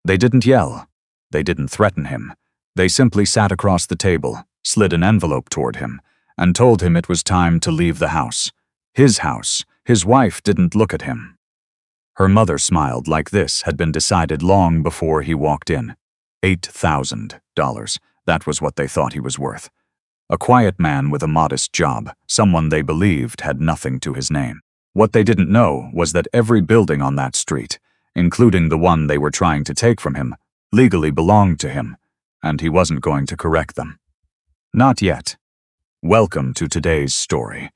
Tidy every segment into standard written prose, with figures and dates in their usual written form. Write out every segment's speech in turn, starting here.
They didn't yell. They didn't threaten him. They simply sat across the table, slid an envelope toward him, and told him it was time to leave the house. His house. His wife didn't look at him. Her mother smiled like this had been decided long before he walked in. $8,000. That was what they thought he was worth. A quiet man with a modest job, someone they believed had nothing to his name. What they didn't know was that every building on that street, including the one they were trying to take from him, legally belonged to him, and he wasn't going to correct them. Not yet. Welcome to today's story.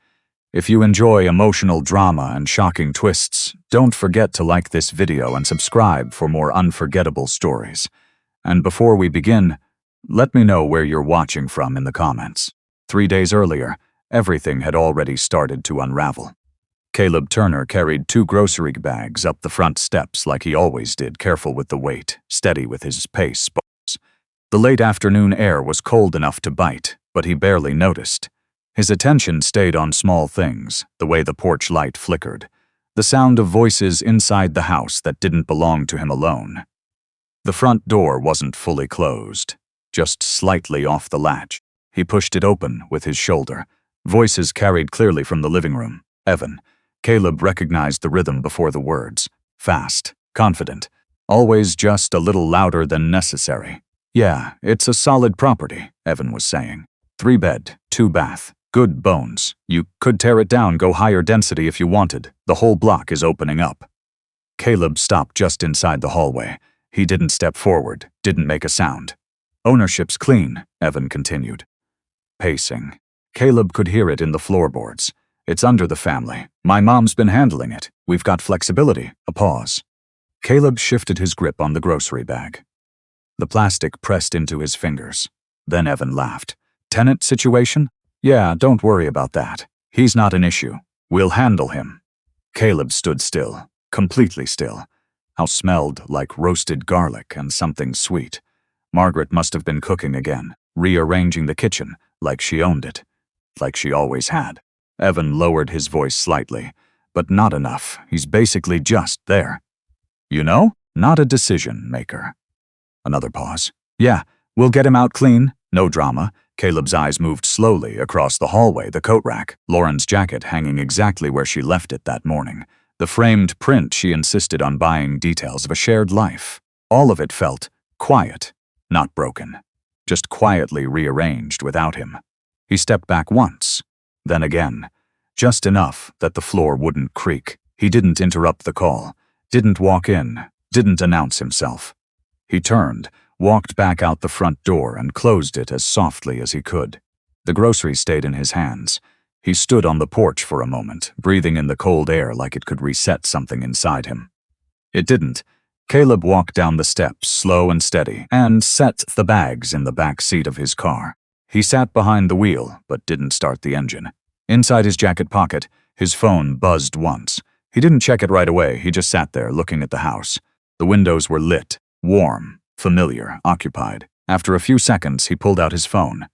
If you enjoy emotional drama and shocking twists, don't forget to like this video and subscribe for more unforgettable stories. And before we begin, let me know where you're watching from in the comments. 3 days earlier, everything had already started to unravel. Caleb Turner carried 2 grocery bags up the front steps like he always did, careful with the weight, steady with his pace. The late afternoon air was cold enough to bite, but he barely noticed. His attention stayed on small things, the way the porch light flickered, the sound of voices inside the house that didn't belong to him alone. The front door wasn't fully closed, just slightly off the latch. He pushed it open with his shoulder. Voices carried clearly from the living room. Evan. Caleb recognized the rhythm before the words. Fast, confident, always just a little louder than necessary. Yeah, it's a solid property, Evan was saying. 3-bed, 2-bath, good bones. You could tear it down, go higher density if you wanted. The whole block is opening up. Caleb stopped just inside the hallway. He didn't step forward, didn't make a sound. Ownership's clean, Evan continued. Pacing. Caleb could hear it in the floorboards. It's under the family. My mom's been handling it. We've got flexibility. A pause. Caleb shifted his grip on the grocery bag. The plastic pressed into his fingers. Then Evan laughed. Tenant situation? Yeah, don't worry about that. He's not an issue. We'll handle him. Caleb stood still, completely still. House smelled like roasted garlic and something sweet. Margaret must have been cooking again, rearranging the kitchen like she owned it, like she always had. Evan lowered his voice slightly, but not enough. He's basically just there. You know, not a decision maker. Another pause. Yeah, we'll get him out clean. No drama. Caleb's eyes moved slowly across the hallway, the coat rack, Lauren's jacket hanging exactly where she left it that morning, the framed print she insisted on buying, details of a shared life. All of it felt quiet, not broken, just quietly rearranged without him. He stepped back once, then again, just enough that the floor wouldn't creak. He didn't interrupt the call, didn't walk in, didn't announce himself. He turned, walked back out the front door and closed it as softly as he could. The groceries stayed in his hands. He stood on the porch for a moment, breathing in the cold air like it could reset something inside him. It didn't. Caleb walked down the steps, slow and steady, and set the bags in the back seat of his car. He sat behind the wheel, but didn't start the engine. Inside his jacket pocket, his phone buzzed once. He didn't check it right away, he just sat there looking at the house. The windows were lit, warm, familiar, occupied. After a few seconds, he pulled out his phone.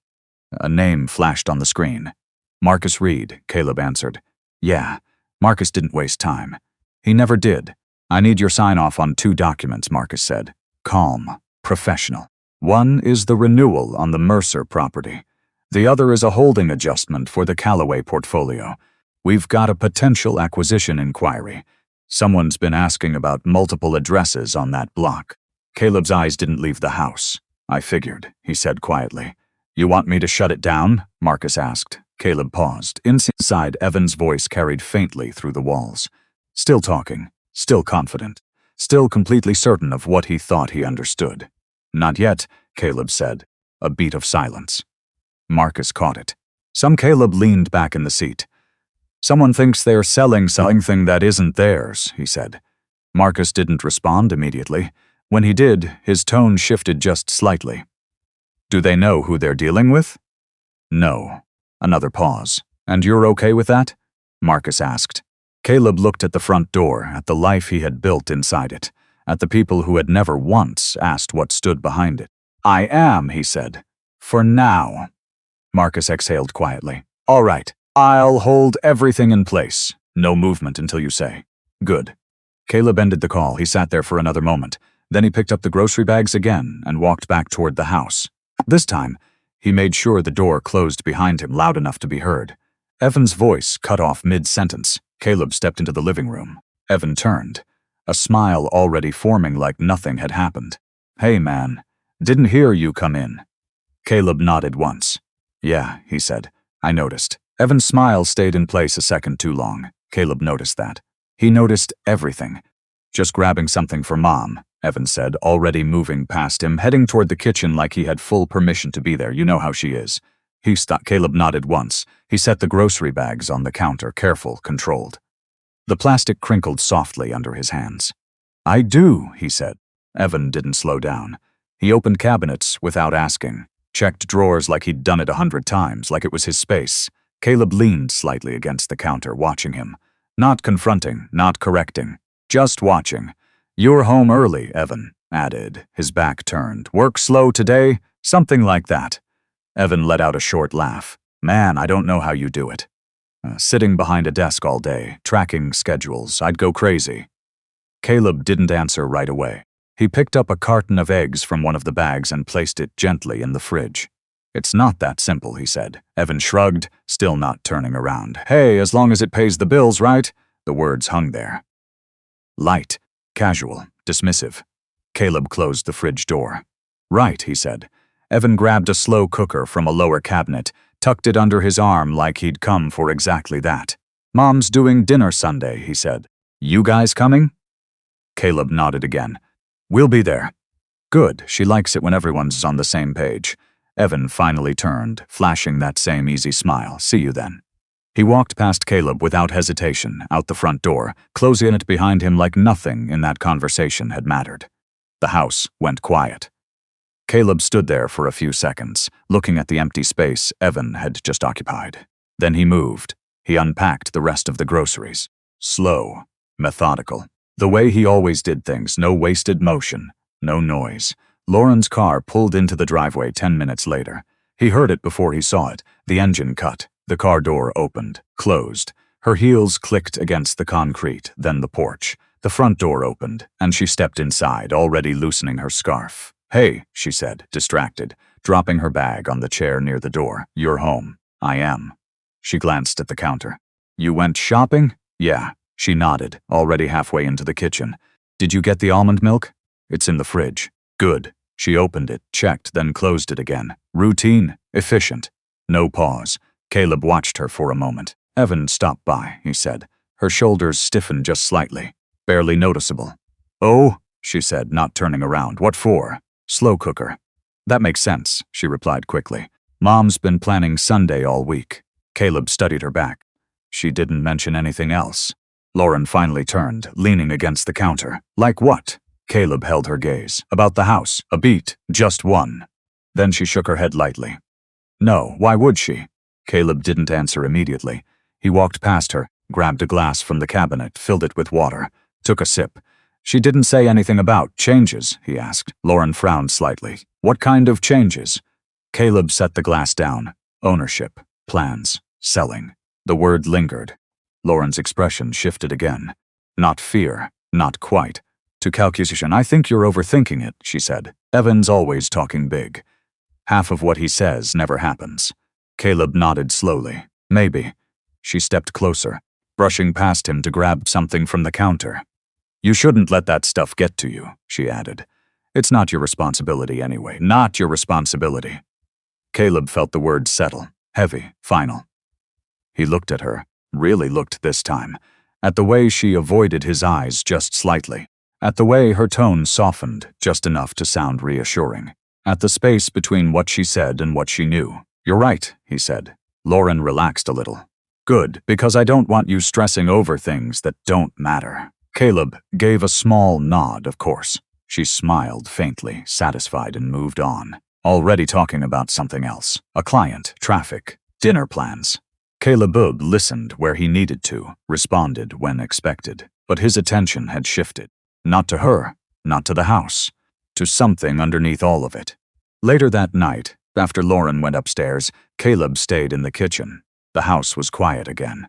A name flashed on the screen. Marcus Reed, Caleb answered. Yeah, Marcus didn't waste time. He never did. I need your sign-off on 2 documents, Marcus said. Calm, professional. One is the renewal on the Mercer property. The other is a holding adjustment for the Callaway portfolio. We've got a potential acquisition inquiry. Someone's been asking about multiple addresses on that block. Caleb's eyes didn't leave the house. I figured, he said quietly. You want me to shut it down? Marcus asked. Caleb paused. Inside, Evan's voice carried faintly through the walls. Still talking, still confident, still completely certain of what he thought he understood. Not yet, Caleb said. A beat of silence. Marcus caught it. Caleb leaned back in the seat. Someone thinks they're selling something that isn't theirs, he said. Marcus didn't respond immediately. When he did, his tone shifted just slightly. Do they know who they're dealing with? No. Another pause. And you're okay with that? Marcus asked. Caleb looked at the front door, at the life he had built inside it, at the people who had never once asked what stood behind it. I am, he said. For now. Marcus exhaled quietly. All right. I'll hold everything in place. No movement until you say. Good. Caleb ended the call. He sat there for another moment, Then he picked up the grocery bags again and walked back toward the house. This time, he made sure the door closed behind him loud enough to be heard. Evan's voice cut off mid-sentence. Caleb stepped into the living room. Evan turned, a smile already forming like nothing had happened. "Hey, man. Didn't hear you come in." Caleb nodded once. "Yeah," he said. "I noticed." Evan's smile stayed in place a second too long. Caleb noticed that. He noticed everything. "Just grabbing something for Mom," Evan said, already moving past him, heading toward the kitchen like he had full permission to be there. "You know how she is." Caleb nodded once. He set the grocery bags on the counter, careful, controlled. The plastic crinkled softly under his hands. "I do," he said. Evan didn't slow down. He opened cabinets without asking, checked drawers like he'd done it 100 times, like it was his space. Caleb leaned slightly against the counter, watching him. Not confronting, not correcting, just watching. "You're home early," Evan added, his back turned. "Work slow today?" Something like that. Evan let out a short laugh. "Man, I don't know how you do it. Sitting behind a desk all day, tracking schedules, I'd go crazy." Caleb didn't answer right away. He picked up a carton of eggs from one of the bags and placed it gently in the fridge. "It's not that simple," he said. Evan shrugged, still not turning around. "Hey, as long as it pays the bills, right?" The words hung there. Light, casual, dismissive. Caleb closed the fridge door. "Right," he said. Evan grabbed a slow cooker from a lower cabinet, tucked it under his arm like he'd come for exactly that. "Mom's doing dinner Sunday," he said. "You guys coming?" Caleb nodded again. "We'll be there." "Good, she likes it when everyone's on the same page." Evan finally turned, flashing that same easy smile. "See you then." He walked past Caleb without hesitation, out the front door, closing it behind him like nothing in that conversation had mattered. The house went quiet. Caleb stood there for a few seconds, looking at the empty space Evan had just occupied. Then he moved. He unpacked the rest of the groceries. Slow, methodical. The way he always did things, no wasted motion, no noise. Lauren's car pulled into the driveway 10 minutes later. He heard it before he saw it. The engine cut. The car door opened, closed. Her heels clicked against the concrete, then the porch. The front door opened, and she stepped inside, already loosening her scarf. "Hey," she said, distracted, dropping her bag on the chair near the door. "You're home." "I am." She glanced at the counter. "You went shopping?" "Yeah." She nodded, already halfway into the kitchen. "Did you get the almond milk?" "It's in the fridge." "Good." She opened it, checked, then closed it again. Routine, efficient. No pause. Caleb watched her for a moment. "Evan stopped by," he said. Her shoulders stiffened just slightly, barely noticeable. "Oh," she said, not turning around. "What for?" "Slow cooker." "That makes sense," she replied quickly. "Mom's been planning Sunday all week." Caleb studied her back. She didn't mention anything else. Lauren finally turned, leaning against the counter. "Like what?" Caleb held her gaze. "About the house. A beat. Just one." Then she shook her head lightly. "No, why would she?" Caleb didn't answer immediately. He walked past her, grabbed a glass from the cabinet, filled it with water, took a sip. "She didn't say anything about changes," he asked. Lauren frowned slightly. "What kind of changes?" Caleb set the glass down. "Ownership. Plans. Selling." The word lingered. Lauren's expression shifted again. Not fear. Not quite. To calculation. "I think you're overthinking it," she said. "Evan's always talking big. Half of what he says never happens." Caleb nodded slowly. "Maybe." She stepped closer, brushing past him to grab something from the counter. "You shouldn't let that stuff get to you," she added. "It's not your responsibility anyway. Not your responsibility." Caleb felt the words settle, heavy, final. He looked at her, really looked this time, at the way she avoided his eyes just slightly, at the way her tone softened just enough to sound reassuring, at the space between what she said and what she knew. "You're right," he said. Lauren relaxed a little. "Good, because I don't want you stressing over things that don't matter." Caleb gave a small nod, of course. She smiled faintly, satisfied, and moved on, already talking about something else. A client, traffic, dinner plans. Caleb listened where he needed to, responded when expected, but his attention had shifted. Not to her, not to the house, to something underneath all of it. Later that night, after Lauren went upstairs, Caleb stayed in the kitchen. The house was quiet again.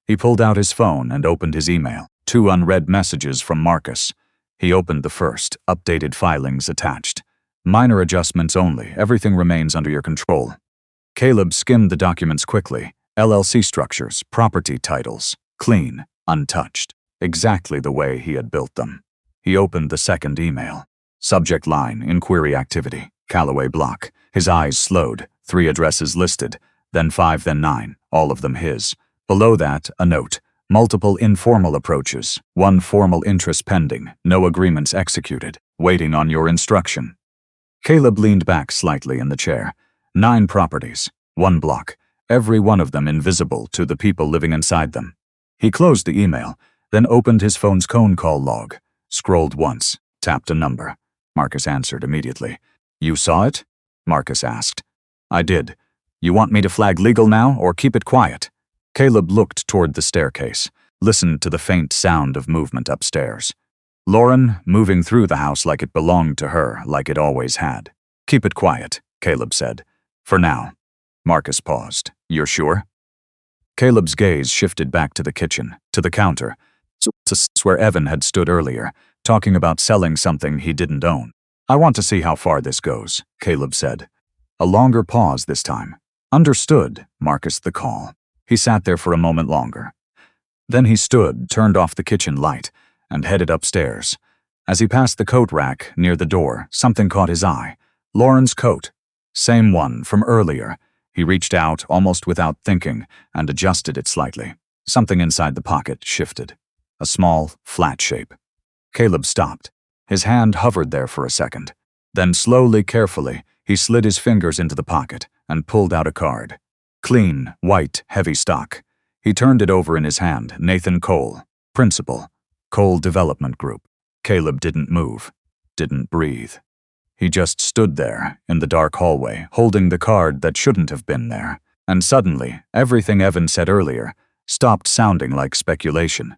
He pulled out his phone and opened his email. 2 unread messages from Marcus. He opened the first, updated filings attached. Minor adjustments only, everything remains under your control. Caleb skimmed the documents quickly. LLC structures, property titles, clean, untouched, exactly the way he had built them. He opened the second email. Subject line, inquiry activity, Callaway Block. His eyes slowed, 3 addresses listed, then 5, then 9, all of them his. Below that, a note. Multiple informal approaches, 1 formal interest pending, no agreements executed, waiting on your instruction. Caleb leaned back slightly in the chair. 9 properties, 1 block, every one of them invisible to the people living inside them. He closed the email, then opened his phone's phone call log, scrolled once, tapped a number. Marcus answered immediately. You saw it? Marcus asked. I did. You want me to flag legal now or keep it quiet? Caleb looked toward the staircase, listened to the faint sound of movement upstairs. Lauren, moving through the house like it belonged to her, like it always had. Keep it quiet, Caleb said. For now. Marcus paused. You're sure? Caleb's gaze shifted back to the kitchen, to the counter, to where Evan had stood earlier, talking about selling something he didn't own. I want to see how far this goes, Caleb said. A longer pause this time. Understood, Marcus the call. He sat there for a moment longer. Then he stood, turned off the kitchen light, and headed upstairs. As he passed the coat rack near the door, something caught his eye. Lauren's coat. Same one from earlier. He reached out, almost without thinking, and adjusted it slightly. Something inside the pocket shifted. A small, flat shape. Caleb stopped. His hand hovered there for a second. Then slowly, carefully, he slid his fingers into the pocket and pulled out a card. Clean, white, heavy stock. He turned it over in his hand. Nathan Cole, principal. Cole Development Group. Caleb didn't move, didn't breathe. He just stood there, in the dark hallway, holding the card that shouldn't have been there. And suddenly, everything Evan said earlier stopped sounding like speculation.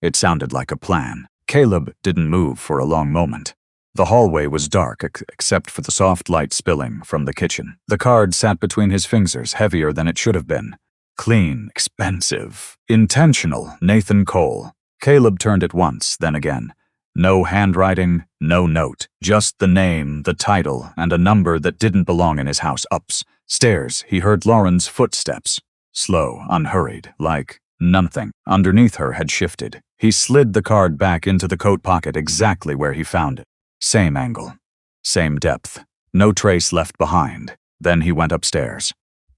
It sounded like a plan. Caleb didn't move for a long moment. The hallway was dark except for the soft light spilling from the kitchen. The card sat between his fingers, heavier than it should have been. Clean, expensive, intentional, Nathan Cole. Caleb turned it once, then again. No handwriting, no note, just the name, the title, and a number that didn't belong in his house. Upstairs, he heard Lauren's footsteps. Slow, unhurried, like nothing underneath her had shifted. He slid the card back into the coat pocket exactly where he found it. Same angle, same depth, no trace left behind. Then he went upstairs.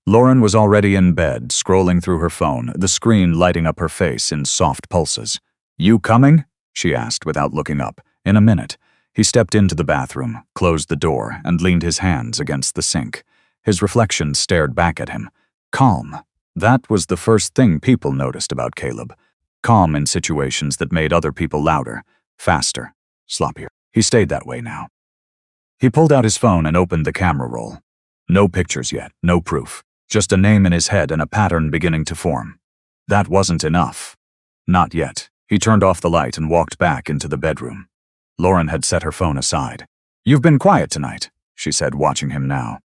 Lauren was already in bed, scrolling through her phone, the screen lighting up her face in soft pulses. You coming? She asked without looking up. In a minute. He stepped into the bathroom, closed the door, and leaned his hands against the sink. His reflection stared back at him. Calm. That was the first thing people noticed about Caleb. Calm in situations that made other people louder, faster, sloppier. He stayed that way now. He pulled out his phone and opened the camera roll. No pictures yet, no proof. Just a name in his head and a pattern beginning to form. That wasn't enough. Not yet. He turned off the light and walked back into the bedroom. Lauren had set her phone aside. You've been quiet tonight, she said, watching him now.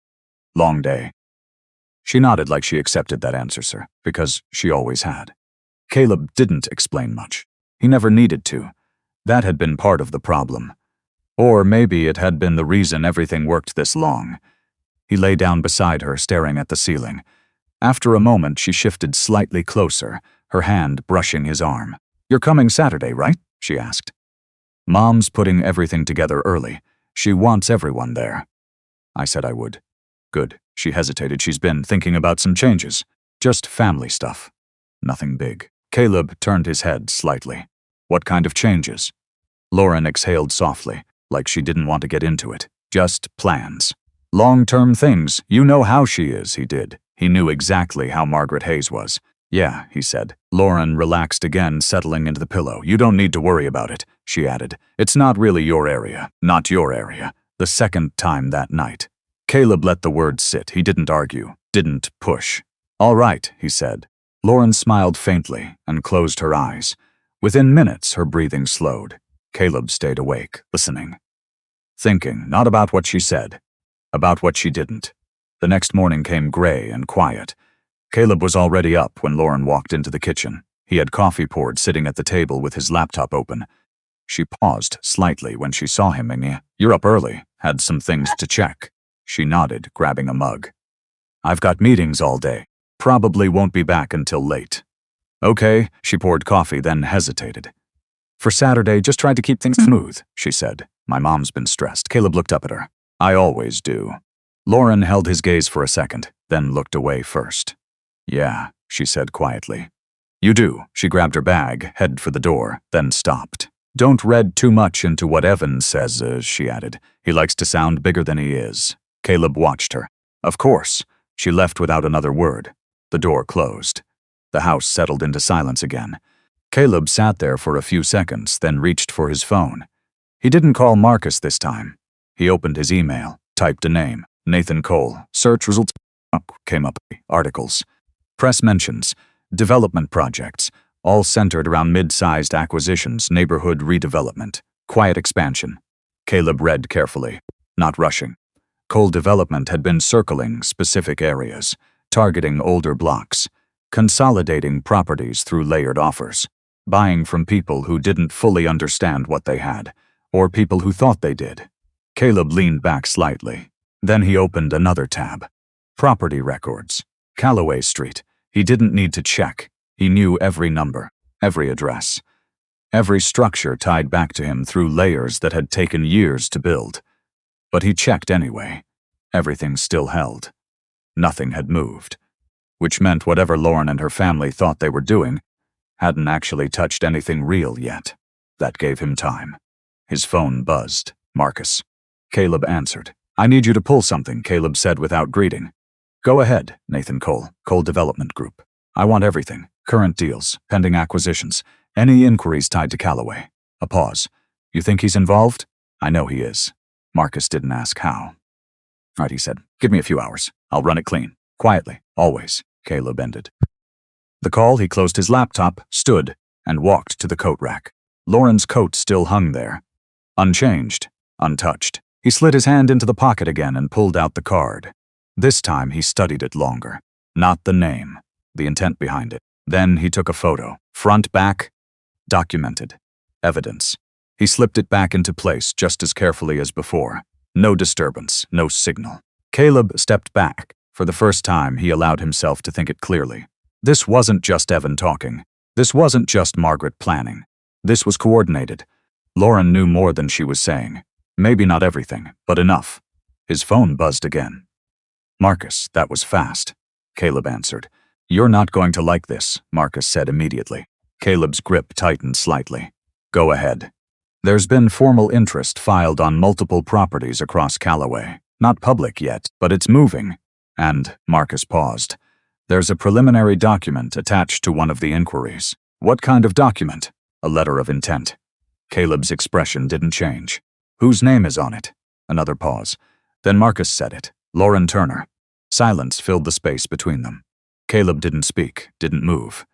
Long day. She nodded like she accepted that answer, sir, because she always had. Caleb didn't explain much. He never needed to. That had been part of the problem. Or maybe it had been the reason everything worked this long. He lay down beside her, staring at the ceiling. After a moment, she shifted slightly closer, her hand brushing his arm. You're coming Saturday, right? She asked. Mom's putting everything together early. She wants everyone there. I said I would. Good. She hesitated. She's been thinking about some changes. Just family stuff. Nothing big. Caleb turned his head slightly. What kind of changes? Lauren exhaled softly, like she didn't want to get into it. Just plans. Long-term things. You know how she is, he did. He knew exactly how Margaret Hayes was. Yeah, he said. Lauren relaxed again, settling into the pillow. You don't need to worry about it, she added. It's not really your area. Not your area. The second time that night. Caleb let the words sit. He didn't argue. Didn't push. All right, he said. Lauren smiled faintly and closed her eyes. Within minutes, her breathing slowed. Caleb stayed awake, listening. Thinking, not about what she said. About what she didn't. The next morning came gray and quiet. Caleb was already up when Lauren walked into the kitchen. He had coffee poured, sitting at the table with his laptop open. She paused slightly when she saw him. You're up early. Had some things to check. She nodded, grabbing a mug. I've got meetings all day. Probably won't be back until late. Okay, she poured coffee, then hesitated. For Saturday, just tried to keep things smooth, she said. My mom's been stressed. Caleb looked up at her. I always do. Lauren held his gaze for a second, then looked away first. Yeah, she said quietly. You do. She grabbed her bag, headed for the door, then stopped. Don't read too much into what Evan says, she added. He likes to sound bigger than he is. Caleb watched her. Of course. She left without another word. The door closed. The house settled into silence again. Caleb sat there for a few seconds, then reached for his phone. He didn't call Marcus this time. He opened his email, typed a name, Nathan Cole. Search results came up. Articles. Press mentions. Development projects. All centered around mid-sized acquisitions, neighborhood redevelopment, quiet expansion. Caleb read carefully, not rushing. Cole Development had been circling specific areas, targeting older blocks, consolidating properties through layered offers, buying from people who didn't fully understand what they had, or people who thought they did. Caleb leaned back slightly. Then he opened another tab. Property records. Callaway Street. He didn't need to check. He knew every number, every address. Every structure tied back to him through layers that had taken years to build. But he checked anyway. Everything still held. Nothing had moved. Which meant whatever Lauren and her family thought they were doing hadn't actually touched anything real yet. That gave him time. His phone buzzed. Marcus. Caleb answered. I need you to pull something, Caleb said without greeting. Go ahead, Nathan Cole, Cole Development Group. I want everything. Current deals, pending acquisitions, any inquiries tied to Callaway. A pause. You think he's involved? I know he is. Marcus didn't ask how. Right, he said. Give me a few hours. I'll run it clean. Quietly. Always. Caleb ended. The call, he closed his laptop, stood, and walked to the coat rack. Lauren's coat still hung there. Unchanged. Untouched. He slid his hand into the pocket again and pulled out the card. This time he studied it longer. Not the name. The intent behind it. Then he took a photo. Front, back. Documented. Evidence. He slipped it back into place just as carefully as before. No disturbance, no signal. Caleb stepped back. For the first time, he allowed himself to think it clearly. This wasn't just Evan talking. This wasn't just Margaret planning. This was coordinated. Lauren knew more than she was saying. Maybe not everything, but enough. His phone buzzed again. Marcus, that was fast. Caleb answered. You're not going to like this, Marcus said immediately. Caleb's grip tightened slightly. Go ahead. There's been formal interest filed on multiple properties across Callaway. Not public yet, but it's moving. And, Marcus paused. There's a preliminary document attached to one of the inquiries. What kind of document? A letter of intent. Caleb's expression didn't change. Whose name is on it? Another pause. Then Marcus said it. Lauren Turner. Silence filled the space between them. Caleb didn't speak, didn't move.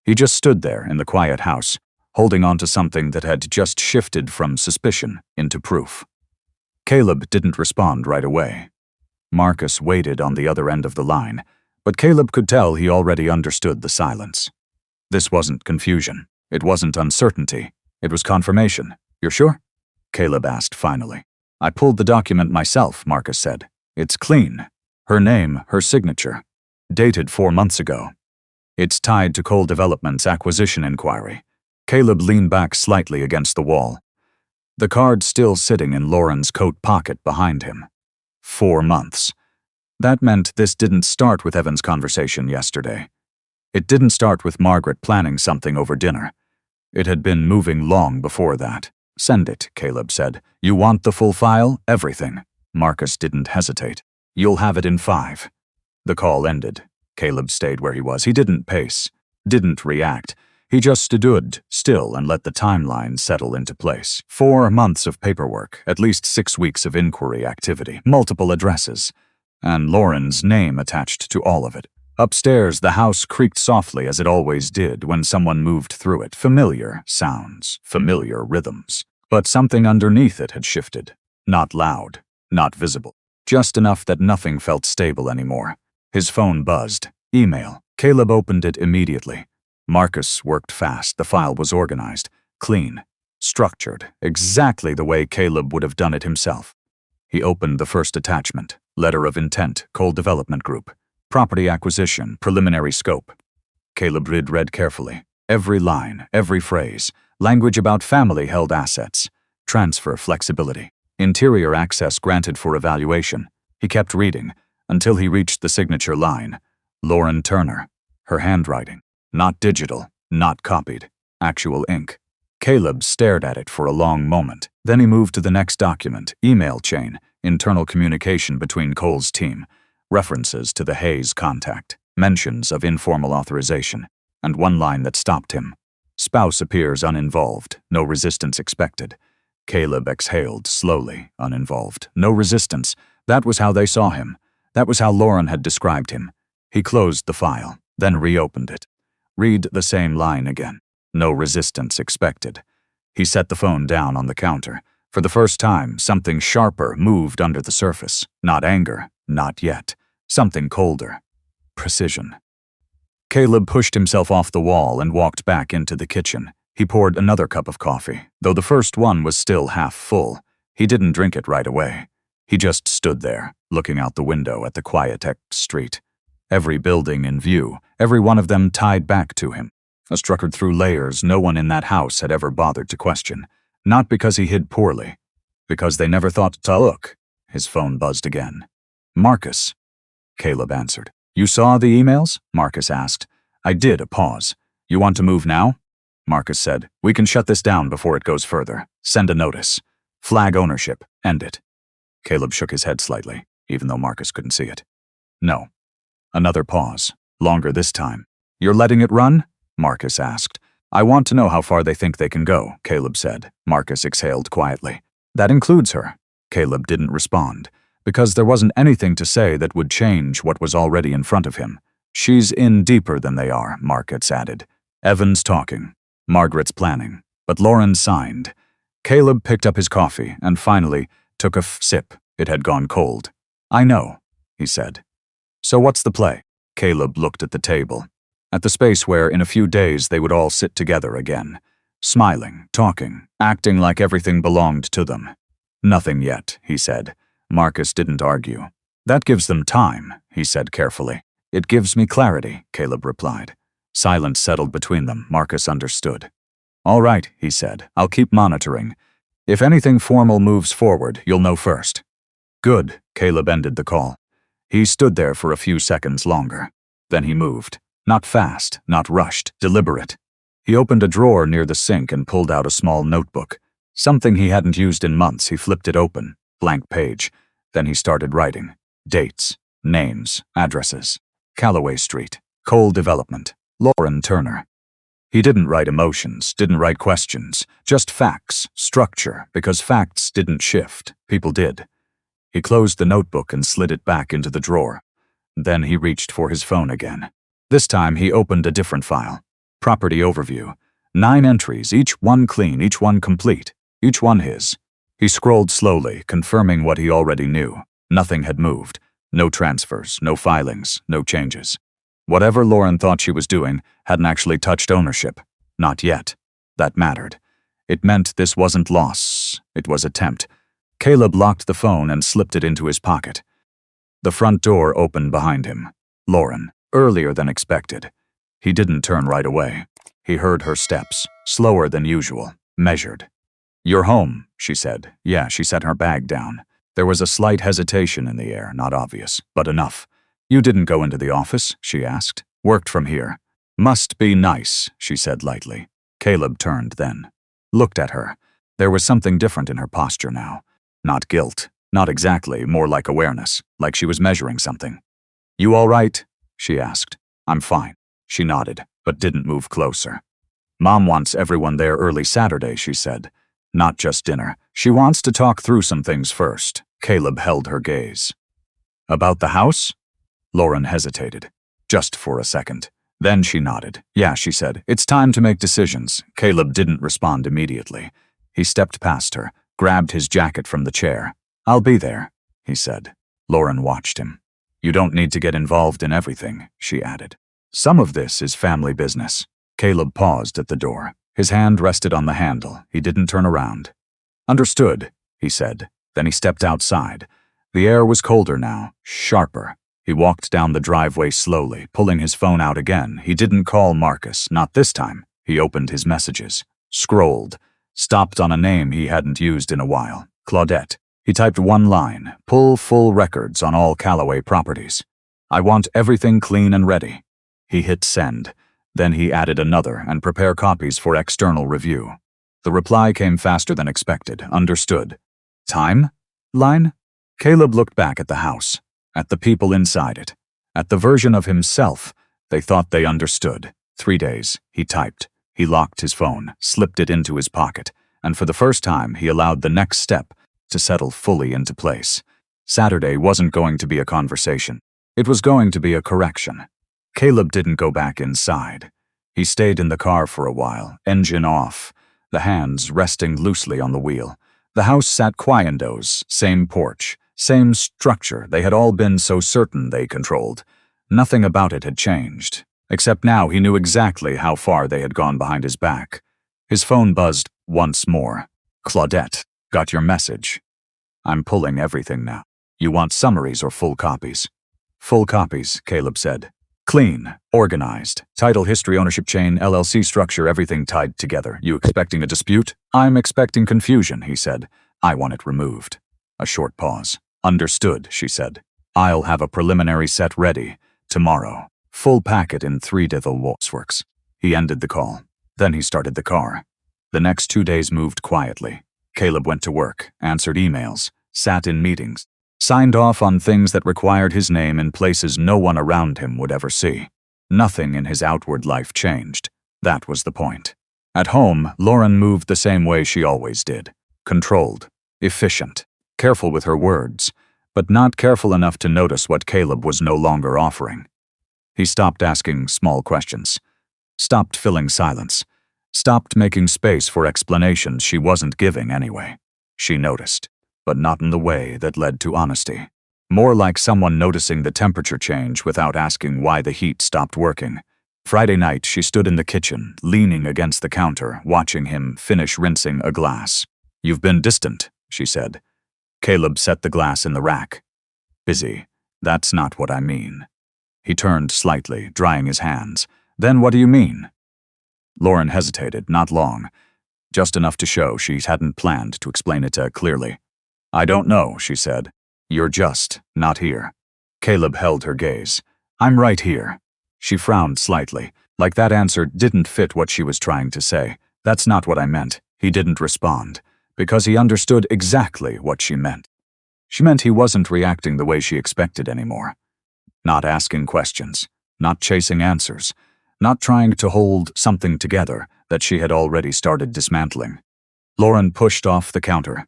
He just stood there in the quiet house, holding on to something that had just shifted from suspicion into proof. Caleb didn't respond right away. Marcus waited on the other end of the line, but Caleb could tell he already understood the silence. This wasn't confusion. It wasn't uncertainty. It was confirmation. You're sure? Caleb asked finally. I pulled the document myself, Marcus said. It's clean. Her name, her signature. Dated 4 months ago. It's tied to Cole Development's acquisition inquiry. Caleb leaned back slightly against the wall. The card still sitting in Lauren's coat pocket behind him. 4 months. That meant this didn't start with Evan's conversation yesterday. It didn't start with Margaret planning something over dinner. It had been moving long before that. Send it, Caleb said. You want the full file? Everything. Marcus didn't hesitate. You'll have it in 5. The call ended. Caleb stayed where he was. He didn't pace, didn't react. He just stood still and let the timeline settle into place. 4 months of paperwork, at least 6 weeks of inquiry activity, multiple addresses, and Lauren's name attached to all of it. Upstairs, the house creaked softly as it always did when someone moved through it. Familiar sounds, familiar rhythms. But something underneath it had shifted. Not loud, not visible. Just enough that nothing felt stable anymore. His phone buzzed. Email. Caleb opened it immediately. Marcus worked fast. The file was organized. Clean. structured, exactly the way Caleb would have done it himself. He opened the first attachment, letter of intent, Coal Development Group, property acquisition, preliminary scope. Caleb read carefully, every line, every phrase, language about family-held assets, transfer flexibility, interior access granted for evaluation. He kept reading until he reached the signature line, Lauren Turner, her handwriting, not digital, not copied, actual ink. Caleb stared at it for a long moment. Then he moved to the next document, email chain, internal communication between Cole's team, references to the Hayes contact, mentions of informal authorization, and one line that stopped him. Spouse appears uninvolved, no resistance expected. Caleb exhaled slowly, uninvolved. No resistance. That was how they saw him. That was how Lauren had described him. He closed the file, then reopened it. Read the same line again. No resistance expected. He set the phone down on the counter. For the first time, something sharper moved under the surface. Not anger, not yet. Something colder. Precision. Caleb pushed himself off the wall and walked back into the kitchen. He poured another cup of coffee, though the first one was still half full. He didn't drink it right away. He just stood there, looking out the window at the quiet street. Every building in view, every one of them tied back to him. Structured through layers no one in that house had ever bothered to question. Not because he hid poorly. Because they never thought to look. His phone buzzed again. Marcus. Caleb answered. You saw the emails? Marcus asked. I did. A pause. You want to move now? Marcus said. We can shut this down before it goes further. Send a notice. Flag ownership. End it. Caleb shook his head slightly, even though Marcus couldn't see it. No. Another pause. Longer this time. You're letting it run? Marcus asked. I want to know how far they think they can go, Caleb said. Marcus exhaled quietly. That includes her. Caleb didn't respond, because there wasn't anything to say that would change what was already in front of him. She's in deeper than they are, Marcus added. Evan's talking. Margaret's planning. But Lauren signed. Caleb picked up his coffee and finally took a sip. It had gone cold. I know, he said. So what's the play? Caleb looked at the table. At the space where in a few days they would all sit together again. Smiling, talking, acting like everything belonged to them. Nothing yet, he said. Marcus didn't argue. That gives them time, he said carefully. It gives me clarity, Caleb replied. Silence settled between them. Marcus understood. All right, he said. I'll keep monitoring. If anything formal moves forward, you'll know first. Good, Caleb ended the call. He stood there for a few seconds longer. Then he moved. Not fast, not rushed, deliberate. He opened a drawer near the sink and pulled out a small notebook. Something he hadn't used in months. He flipped it open. Blank page. Then he started writing. Dates, names, addresses. Callaway Street, Coal Development, Lauren Turner. He didn't write emotions, didn't write questions, just facts, structure, because facts didn't shift, people did. He closed the notebook and slid it back into the drawer. Then he reached for his phone again. This time he opened a different file. Property overview. 9 entries, each one clean, each one complete, each one his. He scrolled slowly, confirming what he already knew. Nothing had moved. No transfers, no filings, no changes. Whatever Lauren thought she was doing hadn't actually touched ownership. Not yet. That mattered. It meant this wasn't loss. It was attempt. Caleb locked the phone and slipped it into his pocket. The front door opened behind him. Lauren, earlier than expected. He didn't turn right away. He heard her steps, slower than usual, measured. You're home, she said. Yeah, she set her bag down. There was a slight hesitation in the air, not obvious, but enough. You didn't go into the office, she asked. Worked from here. Must be nice, she said lightly. Caleb turned then. Looked at her. There was something different in her posture now. Not guilt. Not exactly, more like awareness, like she was measuring something. You all right? She asked. I'm fine. She nodded, but didn't move closer. Mom wants everyone there early Saturday, she said. Not just dinner. She wants to talk through some things first. Caleb held her gaze. About the house? Lauren hesitated. Just for a second. Then she nodded. Yeah, she said. It's time to make decisions. Caleb didn't respond immediately. He stepped past her, grabbed his jacket from the chair. I'll be there, he said. Lauren watched him. You don't need to get involved in everything, she added. Some of this is family business. Caleb paused at the door. His hand rested on the handle. He didn't turn around. "Understood," he said. Then he stepped outside. The air was colder now, sharper. He walked down the driveway slowly, pulling his phone out again. He didn't call Marcus, not this time. He opened his messages, scrolled, stopped on a name he hadn't used in a while, Claudette. He typed one line, "Pull full records on all Callaway properties. I want everything clean and ready." He hit send. Then he added another and prepare copies for external review. The reply came faster than expected. "Understood." "Time? Line?" Caleb looked back at the house, at the people inside it, at the version of himself they thought they understood. 3 days, he typed. He locked his phone, slipped it into his pocket, and for the first time he allowed the next step to settle fully into place. Saturday wasn't going to be a conversation. It was going to be a correction. Caleb didn't go back inside. He stayed in the car for a while, engine off, the hands resting loosely on the wheel. The house sat quietos, same porch, same structure they had all been so certain they controlled. Nothing about it had changed, except now he knew exactly how far they had gone behind his back. His phone buzzed once more. "Claudette, got your message. I'm pulling everything now. You want summaries or full copies?" "Full copies," Caleb said. "Clean, organized, title, history, ownership chain, LLC structure, everything tied together. You expecting a dispute?" "I'm expecting confusion," he said. "I want it removed." A short pause. "Understood," she said. "I'll have a preliminary set ready tomorrow. Full packet in 3 Dithel Wolfsworks." He ended the call. Then he started the car. The next 2 days moved quietly. Caleb went to work, answered emails, sat in meetings, signed off on things that required his name in places no one around him would ever see. Nothing in his outward life changed. That was the point. At home, Lauren moved the same way she always did. Controlled, efficient, careful with her words, but not careful enough to notice what Caleb was no longer offering. He stopped asking small questions, stopped filling silence, stopped making space for explanations she wasn't giving anyway. She noticed, but not in the way that led to honesty. More like someone noticing the temperature change without asking why the heat stopped working. Friday night, she stood in the kitchen, leaning against the counter, watching him finish rinsing a glass. "You've been distant," she said. Caleb set the glass in the rack. "Busy. That's not what I mean." He turned slightly, drying his hands. "Then what do you mean?" Lauren hesitated, not long, just enough to show she hadn't planned to explain it clearly. "I don't know," she said. "You're just not here." Caleb held her gaze. "I'm right here." She frowned slightly, like that answer didn't fit what she was trying to say. "That's not what I meant." He didn't respond, because he understood exactly what she meant. She meant he wasn't reacting the way she expected anymore. Not asking questions, not chasing answers, not trying to hold something together that she had already started dismantling. Lauren pushed off the counter.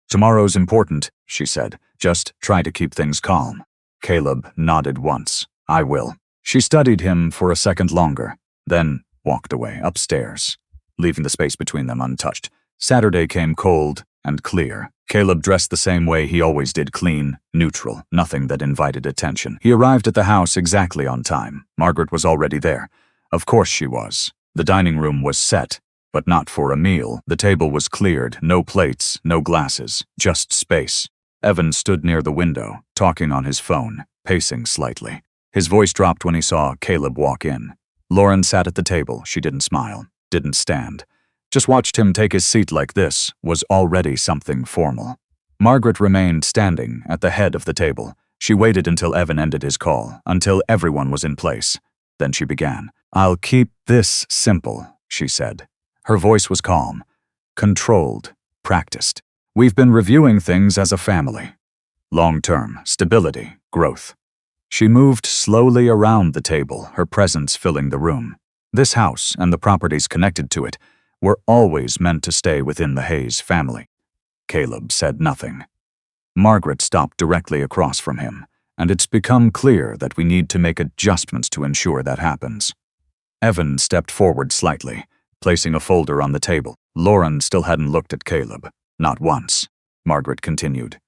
"Tomorrow's important," she said. "Just try to keep things calm." Caleb nodded once. "I will." She studied him for a second longer, then walked away upstairs, leaving the space between them untouched. Saturday came cold and clear. Caleb dressed the same way he always did, clean, neutral, nothing that invited attention. He arrived at the house exactly on time. Margaret was already there. Of course she was. The dining room was set, but not for a meal. The table was cleared, no plates, no glasses, just space. Evan stood near the window, talking on his phone, pacing slightly. His voice dropped when he saw Caleb walk in. Lauren sat at the table. She didn't smile, didn't stand. Just watched him take his seat like this was already something formal. Margaret remained standing at the head of the table. She waited until Evan ended his call, until everyone was in place. Then she began. "I'll keep this simple," she said. Her voice was calm, controlled, practiced. "We've been reviewing things as a family. Long-term, stability, growth." She moved slowly around the table, her presence filling the room. This house and the properties connected to it were always meant to stay within the Hayes family. Caleb said nothing. Margaret stopped directly across from him, and it's become clear that we need to make adjustments to ensure that happens. Evan stepped forward slightly, placing a folder on the table. Lauren still hadn't looked at Caleb. Not once. Margaret continued.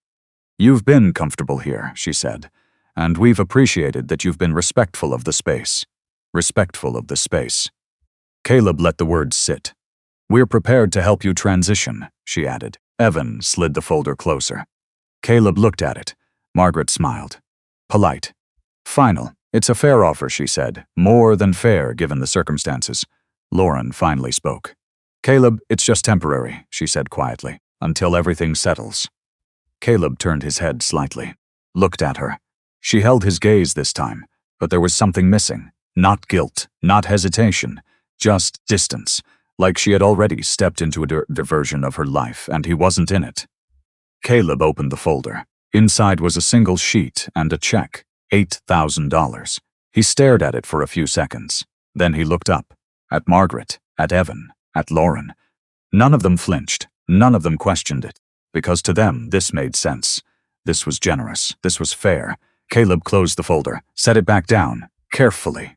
"You've been comfortable here," she said, "and we've appreciated that you've been respectful of the space." Respectful of the space. Caleb let the words sit. We're prepared to help you transition, she added. Evan slid the folder closer. Caleb looked at it. Margaret smiled. Polite. Final. It's a fair offer, she said. More than fair, given the circumstances. Lauren finally spoke. Caleb, it's just temporary, she said quietly, until everything settles. Caleb turned his head slightly, looked at her. She held his gaze this time, but there was something missing. Not guilt, not hesitation, just distance, like she had already stepped into a diversion of her life and he wasn't in it. Caleb opened the folder. Inside was a single sheet and a check, $8,000. He stared at it for a few seconds. Then he looked up, at Margaret, at Evan, at Lauren. None of them flinched. None of them questioned it, because to them this made sense. This was generous. This was fair. Caleb closed the folder, set it back down, carefully.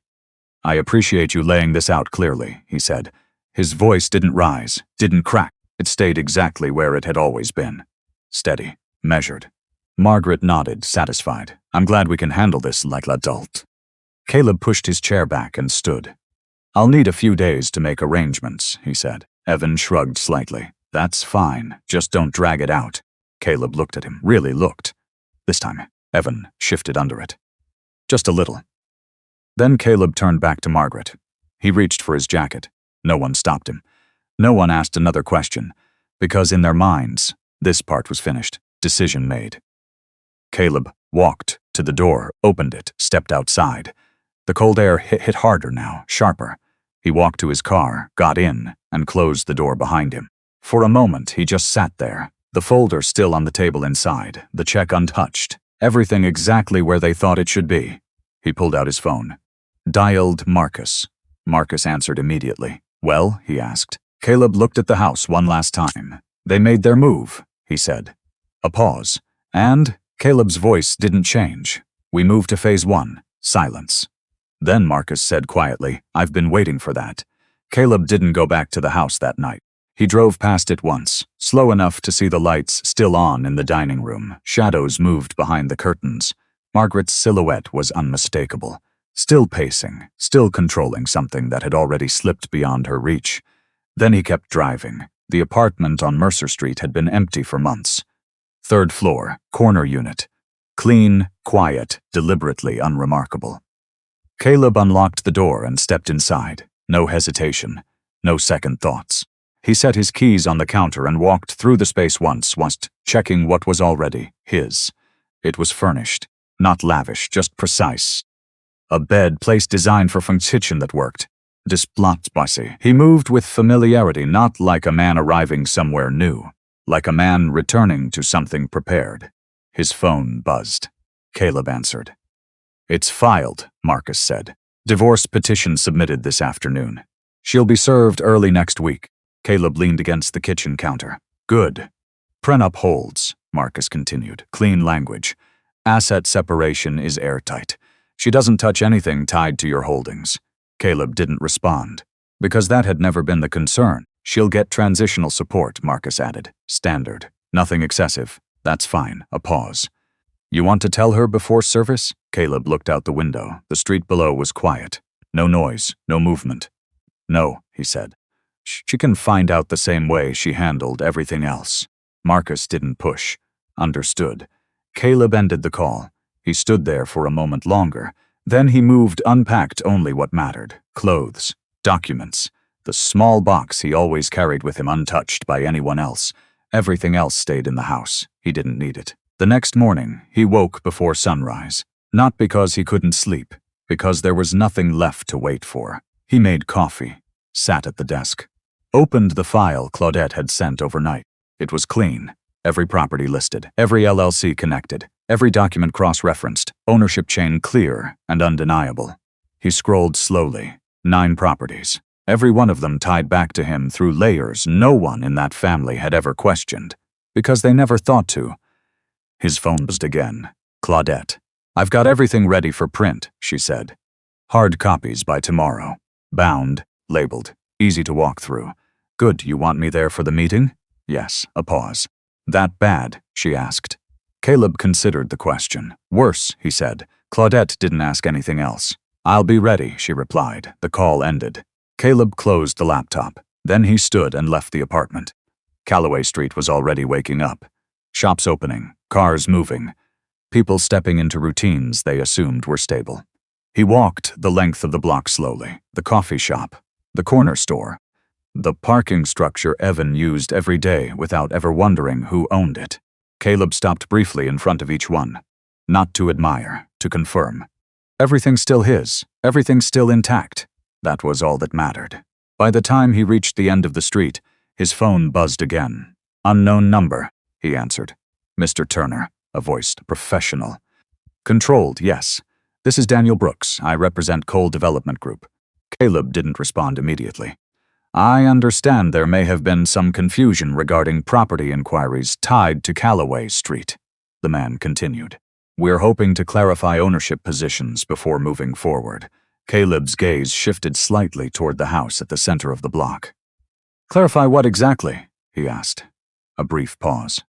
I appreciate you laying this out clearly, he said. His voice didn't rise, didn't crack. It stayed exactly where it had always been. Steady, measured. Margaret nodded, satisfied. I'm glad we can handle this like l'adult. Caleb pushed his chair back and stood. I'll need a few days to make arrangements, he said. Evan shrugged slightly. That's fine, just don't drag it out. Caleb looked at him, really looked. This time, Evan shifted under it. Just a little. Then Caleb turned back to Margaret. He reached for his jacket. No one stopped him. No one asked another question, because in their minds, this part was finished, decision made. Caleb walked to the door, opened it, stepped outside. The cold air hit harder now, sharper. He walked to his car, got in, and closed the door behind him. For a moment, he just sat there, the folder still on the table inside, the check untouched, everything exactly where they thought it should be. He pulled out his phone. Dialed Marcus. Marcus answered immediately. Well, he asked. Caleb looked at the house one last time. They made their move, he said. A pause. And Caleb's voice didn't change. We moved to phase 1, silence. Then Marcus said quietly, I've been waiting for that. Caleb didn't go back to the house that night. He drove past it once, slow enough to see the lights still on in the dining room. Shadows moved behind the curtains. Margaret's silhouette was unmistakable. Still pacing, still controlling something that had already slipped beyond her reach. Then he kept driving. The apartment on Mercer Street had been empty for months. 3rd floor, corner unit. Clean, quiet, deliberately unremarkable. Caleb unlocked the door and stepped inside. No hesitation, no second thoughts. He set his keys on the counter and walked through the space once, checking what was already his. It was furnished, not lavish, just precise. A bed placed designed for Funk's kitchen that worked. Displatzbasi. He moved with familiarity, not like a man arriving somewhere new, like a man returning to something prepared. His phone buzzed. Caleb answered. It's filed, Marcus said. Divorce petition submitted this afternoon. She'll be served early next week. Caleb leaned against the kitchen counter. Good. Prenup holds, Marcus continued. Clean language. Asset separation is airtight. She doesn't touch anything tied to your holdings. Caleb didn't respond. Because that had never been the concern. She'll get transitional support, Marcus added. Standard. Nothing excessive. That's fine. A pause. You want to tell her before service? Caleb looked out the window. The street below was quiet. No noise, no movement. No, he said. She can find out the same way she handled everything else. Marcus didn't push. Understood. Caleb ended the call. He stood there for a moment longer. Then he moved, unpacked only what mattered. Clothes, documents, the small box he always carried with him untouched by anyone else. Everything else stayed in the house. He didn't need it. The next morning, he woke before sunrise. Not because he couldn't sleep, because there was nothing left to wait for. He made coffee, sat at the desk, opened the file Claudette had sent overnight. It was clean. Every property listed, every LLC connected, every document cross-referenced, ownership chain clear and undeniable. He scrolled slowly. 9 properties. Every one of them tied back to him through layers no one in that family had ever questioned, because they never thought to. His phone buzzed again. Claudette. I've got everything ready for print, she said. Hard copies by tomorrow. Bound, labeled, easy to walk through. Good, you want me there for the meeting? Yes, a pause. That bad? She asked. Caleb considered the question. Worse, he said. Claudette didn't ask anything else. I'll be ready, she replied. The call ended. Caleb closed the laptop. Then he stood and left the apartment. Calloway Street was already waking up. Shops opening, cars moving, people stepping into routines they assumed were stable. He walked the length of the block slowly, the coffee shop, the corner store, the parking structure Evan used every day without ever wondering who owned it. Caleb stopped briefly in front of each one. Not to admire, to confirm. Everything's still his, everything's still intact. That was all that mattered. By the time he reached the end of the street, his phone buzzed again. "Unknown number," he answered. "Mr. Turner," a voice professional. "Controlled, yes. This is Daniel Brooks. I represent Cole Development Group." Caleb didn't respond immediately. "I understand there may have been some confusion regarding property inquiries tied to Calloway Street," the man continued. "We're hoping to clarify ownership positions before moving forward." Caleb's gaze shifted slightly toward the house at the center of the block. "Clarify what exactly?" he asked. A brief pause.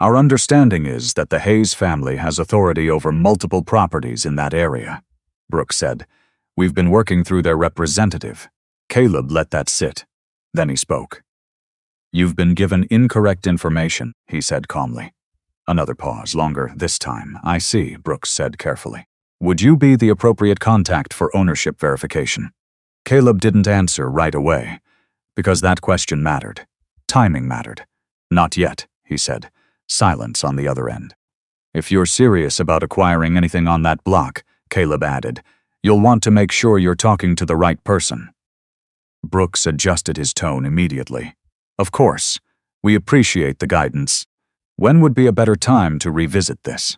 "Our understanding is that the Hayes family has authority over multiple properties in that area," Brooks said. "We've been working through their representative." Caleb let that sit. Then he spoke. "You've been given incorrect information," he said calmly. Another pause, longer this time. "I see," Brooks said carefully. "Would you be the appropriate contact for ownership verification?" Caleb didn't answer right away, because that question mattered. Timing mattered. "Not yet," he said. Silence on the other end. "If you're serious about acquiring anything on that block," Caleb added, "you'll want to make sure you're talking to the right person." Brooks adjusted his tone immediately. "Of course. We appreciate the guidance. When would be a better time to revisit this?"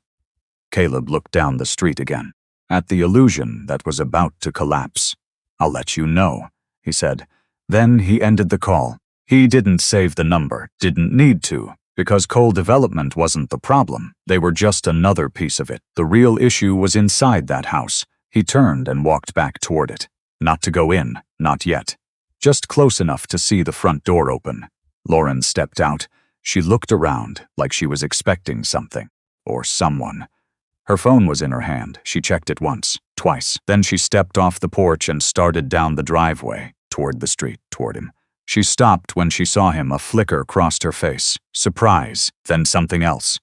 Caleb looked down the street again, at the illusion that was about to collapse. "I'll let you know," he said. Then he ended the call. He didn't save the number, didn't need to, because Cole Development wasn't the problem. They were just another piece of it. The real issue was inside that house. He turned and walked back toward it. Not to go in, not yet. Just close enough to see the front door open. Lauren stepped out. She looked around like she was expecting something, or someone. Her phone was in her hand. She checked it once, twice. Then she stepped off the porch and started down the driveway, toward the street, toward him. She stopped when she saw him. A flicker crossed her face. Surprise, then something else.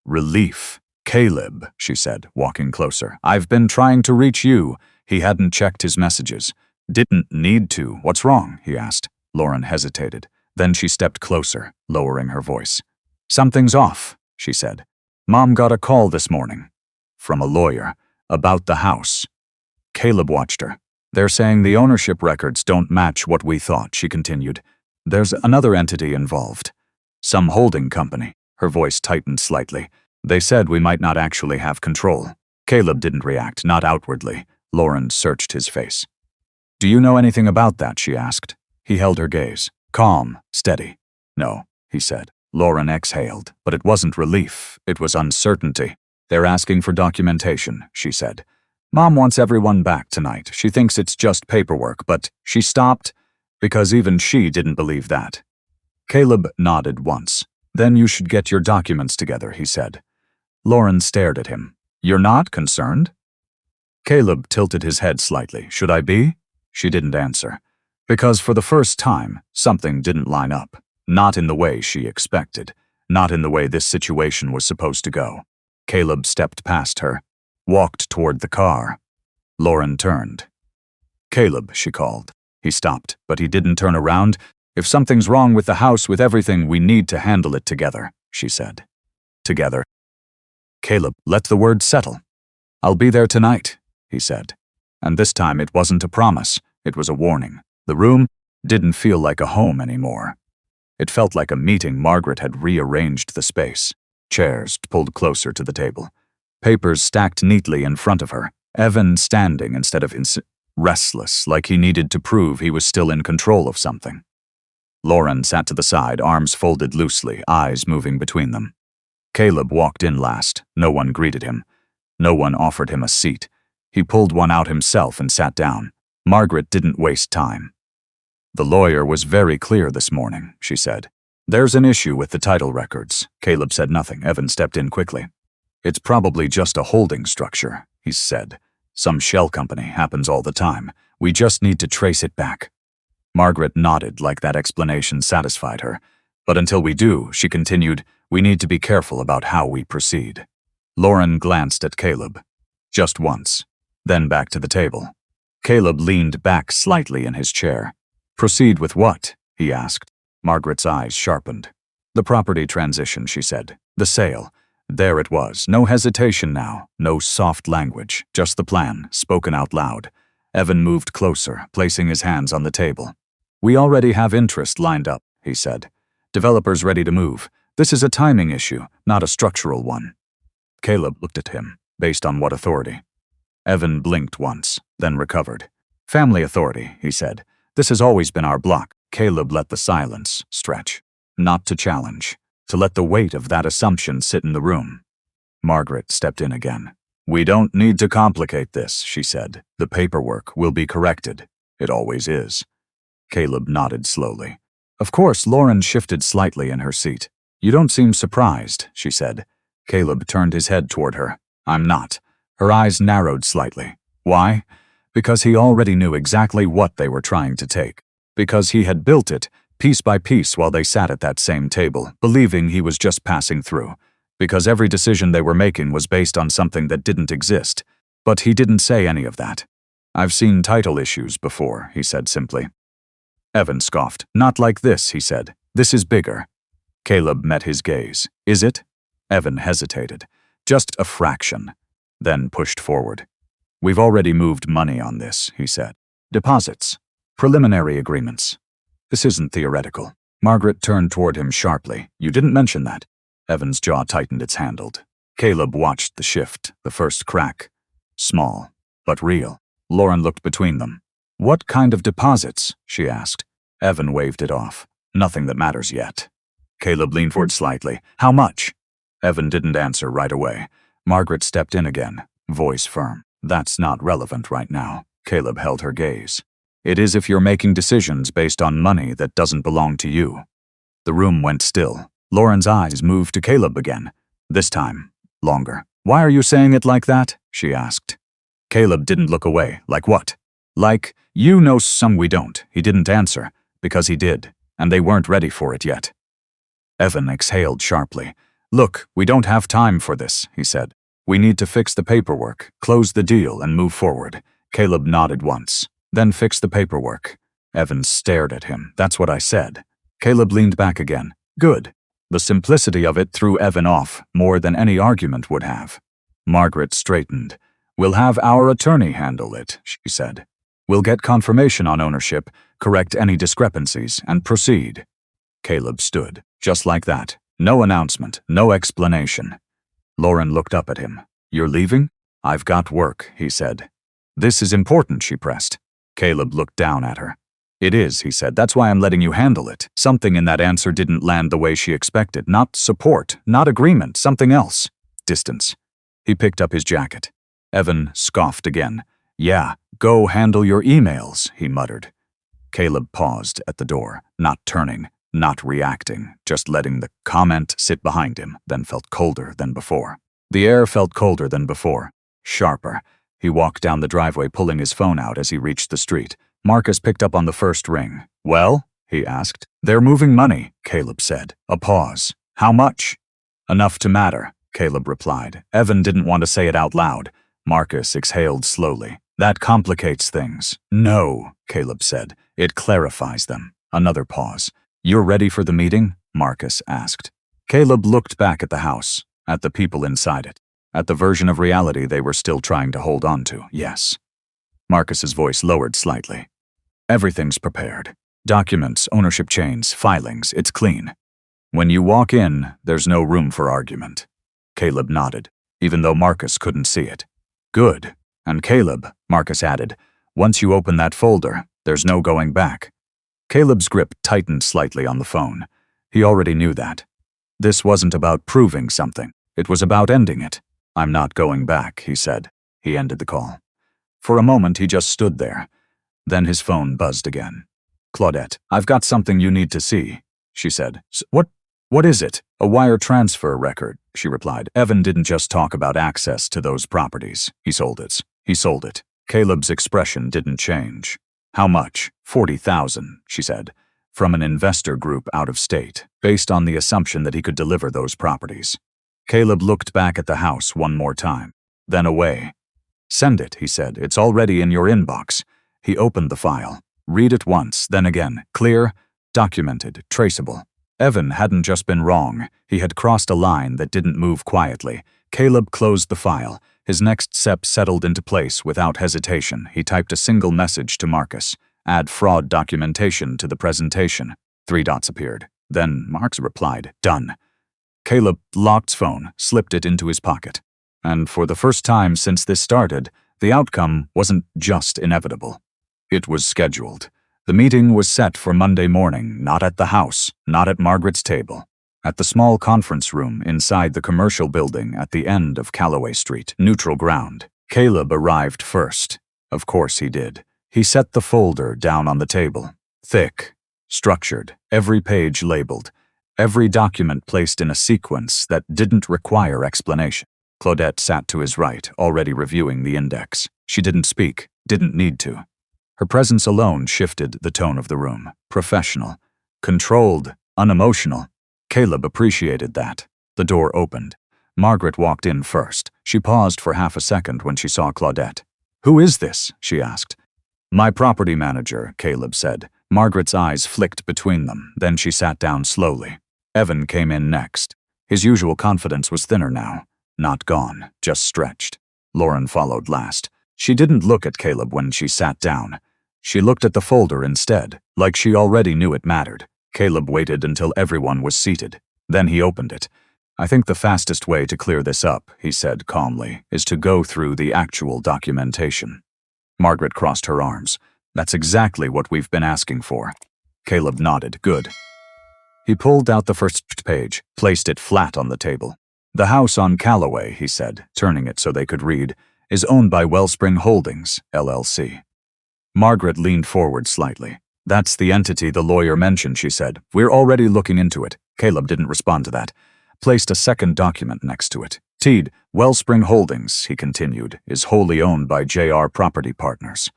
Relief. "Caleb," she said, walking closer. "I've been trying to reach you." He hadn't checked his messages. "Didn't need to. What's wrong?" he asked. Lauren hesitated. Then she stepped closer, lowering her voice. "Something's off," she said. "Mom got a call this morning. From a lawyer. About the house." Caleb watched her. "They're saying the ownership records don't match what we thought," she continued. "There's another entity involved. Some holding company." Her voice tightened slightly. "They said we might not actually have control." Caleb didn't react, not outwardly. Lauren searched his face. "Do you know anything about that?" she asked. He held her gaze. Calm, steady. "No," he said. Lauren exhaled, but it wasn't relief. It was uncertainty. "They're asking for documentation," she said. "Mom wants everyone back tonight. She thinks it's just paperwork," but she stopped because even she didn't believe that. Caleb nodded once. "Then you should get your documents together," he said. Lauren stared at him. "You're not concerned?" Caleb tilted his head slightly. "Should I be?" She didn't answer. Because for the first time, something didn't line up. Not in the way she expected. Not in the way this situation was supposed to go. Caleb stepped past her, walked toward the car. Lauren turned. "Caleb," she called. He stopped, but he didn't turn around. "If something's wrong with the house, with everything, we need to handle it together," she said. "Together." "Caleb, let the word settle." "I'll be there tonight," he said. And this time it wasn't a promise, it was a warning. The room didn't feel like a home anymore. It felt like a meeting. Margaret had rearranged the space. Chairs pulled closer to the table. Papers stacked neatly in front of her. Evan standing instead of restless, like he needed to prove he was still in control of something. Lauren sat to the side, arms folded loosely, eyes moving between them. Caleb walked in last. No one greeted him. No one offered him a seat. He pulled one out himself and sat down. Margaret didn't waste time. "The lawyer was very clear this morning," she said. "There's an issue with the title records." Caleb said nothing. Evan stepped in quickly. "It's probably just a holding structure," he said. "Some shell company. Happens all the time. We just need to trace it back." Margaret nodded like that explanation satisfied her. But until we do, she continued, we need to be careful about how we proceed. Lauren glanced at Caleb. Just once. Then back to the table. Caleb leaned back slightly in his chair. Proceed with what? He asked. Margaret's eyes sharpened. The property transition, she said. The sale. There it was. No hesitation now. No soft language. Just the plan, spoken out loud. Evan moved closer, placing his hands on the table. We already have interest lined up, he said. Developers ready to move. This is a timing issue, not a structural one. Caleb looked at him. Based on what authority? Evan blinked once, then recovered. Family authority, he said. This has always been our block. Caleb let the silence stretch. Not to challenge. To let the weight of that assumption sit in the room. Margaret stepped in again. We don't need to complicate this, she said. The paperwork will be corrected. It always is. Caleb nodded slowly. Of course, Lauren shifted slightly in her seat. You don't seem surprised, she said. Caleb turned his head toward her. I'm not. Her eyes narrowed slightly. Why? Because he already knew exactly what they were trying to take. Because he had built it, piece by piece while they sat at that same table, believing he was just passing through. Because every decision they were making was based on something that didn't exist. But he didn't say any of that. I've seen title issues before, he said simply. Evan scoffed. Not like this, he said. This is bigger. Caleb met his gaze. Is it? Evan hesitated. Just a fraction. Then pushed forward. We've already moved money on this, he said. Deposits. Preliminary agreements. This isn't theoretical. Margaret turned toward him sharply. You didn't mention that. Evan's jaw tightened its handle. Caleb watched the shift, the first crack. Small, but real. Lauren looked between them. What kind of deposits? She asked. Evan waved it off. Nothing that matters yet. Caleb leaned forward slightly. How much? Evan didn't answer right away. Margaret stepped in again, voice firm. That's not relevant right now. Caleb held her gaze. It is if you're making decisions based on money that doesn't belong to you. The room went still. Lauren's eyes moved to Caleb again. This time, longer. Why are you saying it like that? She asked. Caleb didn't look away. Like what? Like, you know some we don't. He didn't answer, because he did, and they weren't ready for it yet. Evan exhaled sharply. Look, we don't have time for this, he said. We need to fix the paperwork, close the deal, and move forward. Caleb nodded once. Then fix the paperwork. Evan stared at him. That's what I said. Caleb leaned back again. Good. The simplicity of it threw Evan off, more than any argument would have. Margaret straightened. We'll have our attorney handle it, she said. We'll get confirmation on ownership, correct any discrepancies, and proceed. Caleb stood, just like that. No announcement, no explanation. Lauren looked up at him. You're leaving? I've got work, he said. This is important, she pressed. Caleb looked down at her. It is, he said. That's why I'm letting you handle it. Something in that answer didn't land the way she expected. Not support, not agreement, something else. Distance. He picked up his jacket. Evan scoffed again. Yeah, go handle your emails, he muttered. Caleb paused at the door, not turning, not reacting, just letting the comment sit behind him, then felt colder than before. The air felt colder than before, sharper. He walked down the driveway, pulling his phone out as he reached the street. Marcus picked up on the first ring. Well? He asked. They're moving money, Caleb said. A pause. How much? Enough to matter, Caleb replied. Evan didn't want to say it out loud. Marcus exhaled slowly. That complicates things. No, Caleb said. It clarifies them. Another pause. You're ready for the meeting? Marcus asked. Caleb looked back at the house, at the people inside it, at the version of reality they were still trying to hold on to. Yes. Marcus's voice lowered slightly. Everything's prepared. Documents, ownership chains, filings, it's clean. When you walk in, there's no room for argument. Caleb nodded, even though Marcus couldn't see it. Good. And Caleb, Marcus added, once you open that folder, there's no going back. Caleb's grip tightened slightly on the phone. He already knew that. This wasn't about proving something. It was about ending it. I'm not going back, he said. He ended the call. For a moment, he just stood there. Then his phone buzzed again. Claudette, I've got something you need to see, she said. What is it? A wire transfer record, she replied. Evan didn't just talk about access to those properties. He sold it. Caleb's expression didn't change. How much? 40,000, she said, from an investor group out of state, based on the assumption that he could deliver those properties. Caleb looked back at the house one more time, then away. Send it, he said. It's already in your inbox. He opened the file. Read it once, then again. Clear, documented, traceable. Evan hadn't just been wrong. He had crossed a line that didn't move quietly. Caleb closed the file. His next step settled into place without hesitation. He typed a single message to Marcus. Add fraud documentation to the presentation. 3 dots appeared. Then Marcus replied, done. Caleb locked his phone, slipped it into his pocket. And for the first time since this started, the outcome wasn't just inevitable. It was scheduled. The meeting was set for Monday morning, not at the house, not at Margaret's table. At the small conference room inside the commercial building at the end of Calloway Street, neutral ground. Caleb arrived first. Of course he did. He set the folder down on the table. Thick, structured, every page labeled, every document placed in a sequence that didn't require explanation. Claudette sat to his right, already reviewing the index. She didn't speak, didn't need to. Her presence alone shifted the tone of the room. Professional, controlled, unemotional. Caleb appreciated that. The door opened. Margaret walked in first. She paused for half a second when she saw Claudette. "Who is this?" she asked. "My property manager," Caleb said. Margaret's eyes flicked between them, then she sat down slowly. Evan came in next. His usual confidence was thinner now. Not gone, just stretched. Lauren followed last. She didn't look at Caleb when she sat down. She looked at the folder instead, like she already knew it mattered. Caleb waited until everyone was seated. Then he opened it. "I think the fastest way to clear this up," he said calmly, "is to go through the actual documentation." Margaret crossed her arms. "That's exactly what we've been asking for." Caleb nodded. "Good." He pulled out the first page, placed it flat on the table. "The house on Calloway," he said, turning it so they could read, "is owned by Wellspring Holdings, LLC. Margaret leaned forward slightly. "That's the entity the lawyer mentioned," she said. "We're already looking into it." Caleb didn't respond to that. Placed a second document next to it. "Teed, Wellspring Holdings," he continued, "is wholly owned by JR Property Partners."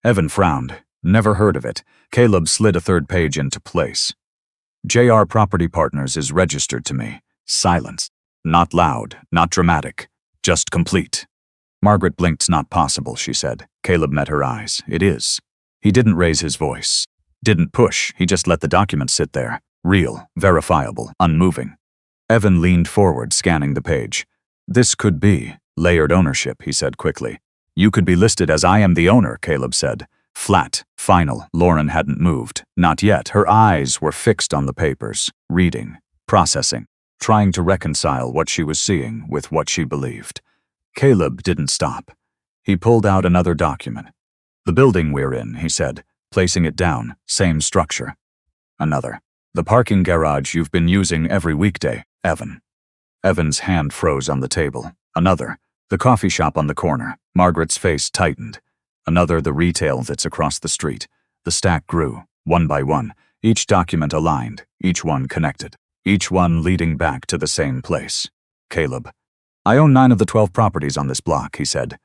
Evan frowned. "Never heard of it." Caleb slid a third page into place. "JR Property Partners is registered to me." Silence. Not loud, not dramatic, just complete. Margaret blinked. "Not possible," she said. Caleb met her eyes. "It is." He didn't raise his voice. Didn't push. He just let the document sit there. Real, verifiable, unmoving. Evan leaned forward, scanning the page. "This could be layered ownership," he said quickly. "You could be listed as I am the owner," Caleb said. Flat, final. Lauren hadn't moved. Not yet. Her eyes were fixed on the papers, reading, processing, trying to reconcile what she was seeing with what she believed. Caleb didn't stop. He pulled out another document. "The building we're in," he said, placing it down, same structure. Another. "The parking garage you've been using every weekday, Evan." Evan's hand froze on the table. Another. "The coffee shop on the corner." Margaret's face tightened. Another. "The retail that's across the street." The stack grew, one by one, each document aligned, each one connected, each one leading back to the same place. Caleb. "I own 9 of the 12 properties on this block," he said.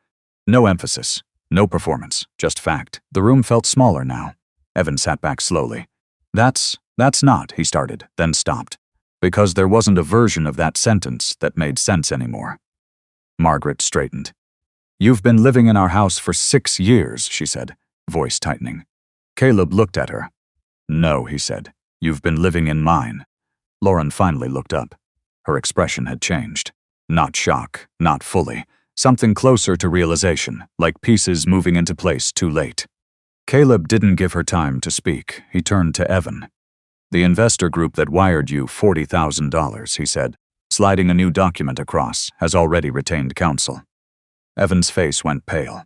No emphasis, no performance, just fact. The room felt smaller now. Evan sat back slowly. That's not," he started, then stopped, because there wasn't a version of that sentence that made sense anymore. Margaret straightened. "You've been living in our house for 6 years, she said, voice tightening. Caleb looked at her. "No," he said. "You've been living in mine." Lauren finally looked up. Her expression had changed. Not shock, not fully. Something closer to realization, like pieces moving into place too late. Caleb didn't give her time to speak. He turned to Evan. "The investor group that wired you $40,000, he said, sliding a new document across, has already retained counsel. Evan's face went pale.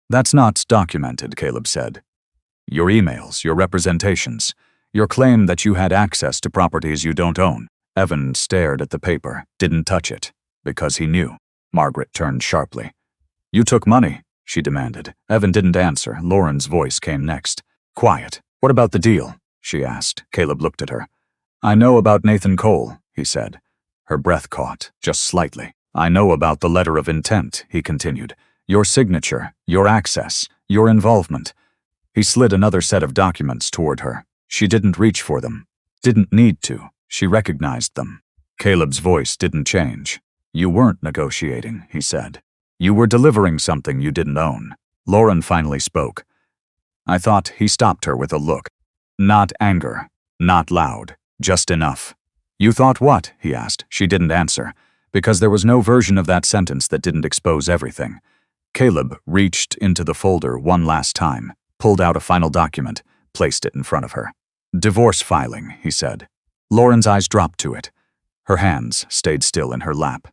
"That's not documented," Caleb said. "Your emails, your representations, your claim that you had access to properties you don't own." Evan stared at the paper, didn't touch it, because he knew. Margaret turned sharply. "You took money," she demanded. Evan didn't answer. Lauren's voice came next. "Quiet. What about the deal?" she asked. Caleb looked at her. "I know about Nathan Cole," he said. Her breath caught, just slightly. "I know about the letter of intent," he continued. "Your signature, your access, your involvement." He slid another set of documents toward her. She didn't reach for them. Didn't need to. She recognized them. Caleb's voice didn't change. You weren't negotiating, he said. You were delivering something you didn't own. Lauren finally spoke. I thought. He stopped her with a look. Not anger. Not loud. Just enough. You thought what? He asked. She didn't answer, because there was no version of that sentence that didn't expose everything. Caleb reached into the folder one last time, pulled out a final document, placed it in front of her. Divorce filing, he said. Lauren's eyes dropped to it. Her hands stayed still in her lap.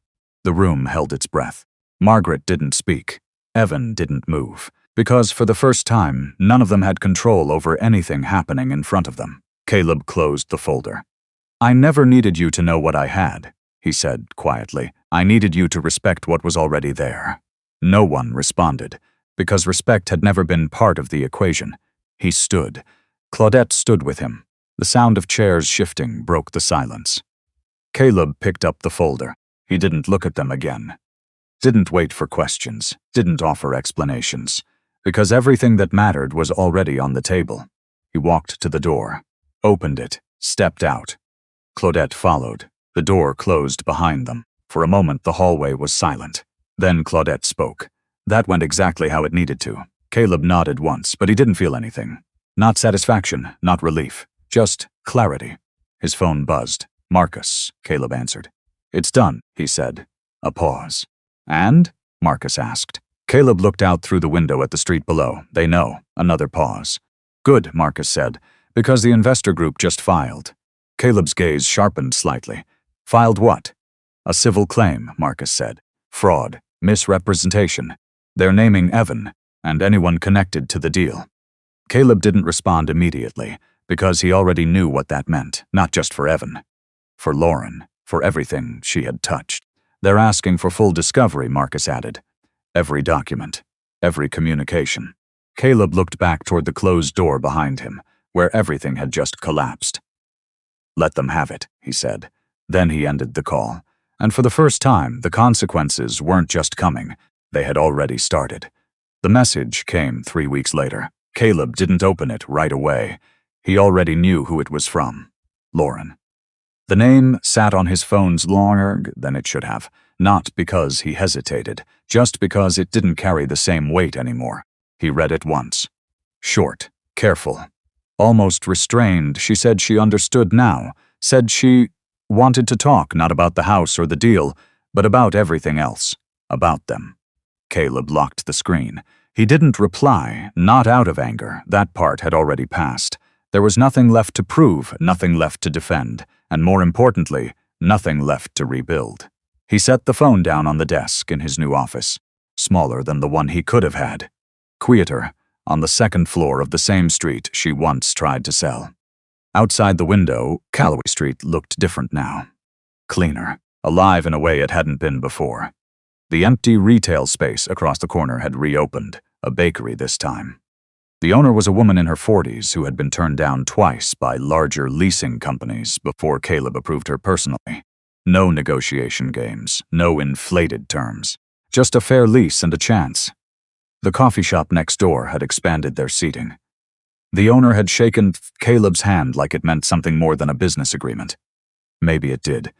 The room held its breath. Margaret didn't speak. Evan didn't move, because for the first time, none of them had control over anything happening in front of them. Caleb closed the folder. I never needed you to know what I had, he said quietly. I needed you to respect what was already there. No one responded, because respect had never been part of the equation. He stood. Claudette stood with him. The sound of chairs shifting broke the silence. Caleb picked up the folder. He didn't look at them again. Didn't wait for questions. Didn't offer explanations. Because everything that mattered was already on the table. He walked to the door, opened it, stepped out. Claudette followed. The door closed behind them. For a moment, the hallway was silent. Then Claudette spoke. That went exactly how it needed to. Caleb nodded once, but he didn't feel anything. Not satisfaction, not relief. Just clarity. His phone buzzed. Marcus, Caleb answered. It's done, he said. A pause. And? Marcus asked. Caleb looked out through the window at the street below. They know. Another pause. Good, Marcus said, because the investor group just filed. Caleb's gaze sharpened slightly. Filed what? A civil claim, Marcus said. Fraud, misrepresentation. They're naming Evan and anyone connected to the deal. Caleb didn't respond immediately, because he already knew what that meant, not just for Evan. For Lauren, for everything she had touched. They're asking for full discovery, Marcus added. Every document, every communication. Caleb looked back toward the closed door behind him, where everything had just collapsed. Let them have it, he said. Then he ended the call. And for the first time, the consequences weren't just coming. They had already started. The message came 3 weeks later. Caleb didn't open it right away. He already knew who it was from. Lauren. The name sat on his phone's longer than it should have, not because he hesitated, just because it didn't carry the same weight anymore. He read it once. Short, careful, almost restrained. She said she understood now, said she wanted to talk not about the house or the deal, but about everything else, about them. Caleb locked the screen. He didn't reply, not out of anger. That part had already passed. There was nothing left to prove, nothing left to defend, and more importantly, nothing left to rebuild. He set the phone down on the desk in his new office, smaller than the one he could have had. Quieter, on the second floor of the same street she once tried to sell. Outside the window, Calloway Street looked different now. Cleaner, alive in a way it hadn't been before. The empty retail space across the corner had reopened, a bakery this time. The owner was a woman in her 40s who had been turned down twice by larger leasing companies before Caleb approved her personally. No negotiation games, no inflated terms. Just a fair lease and a chance. The coffee shop next door had expanded their seating. The owner had shaken Caleb's hand like it meant something more than a business agreement. Maybe it did.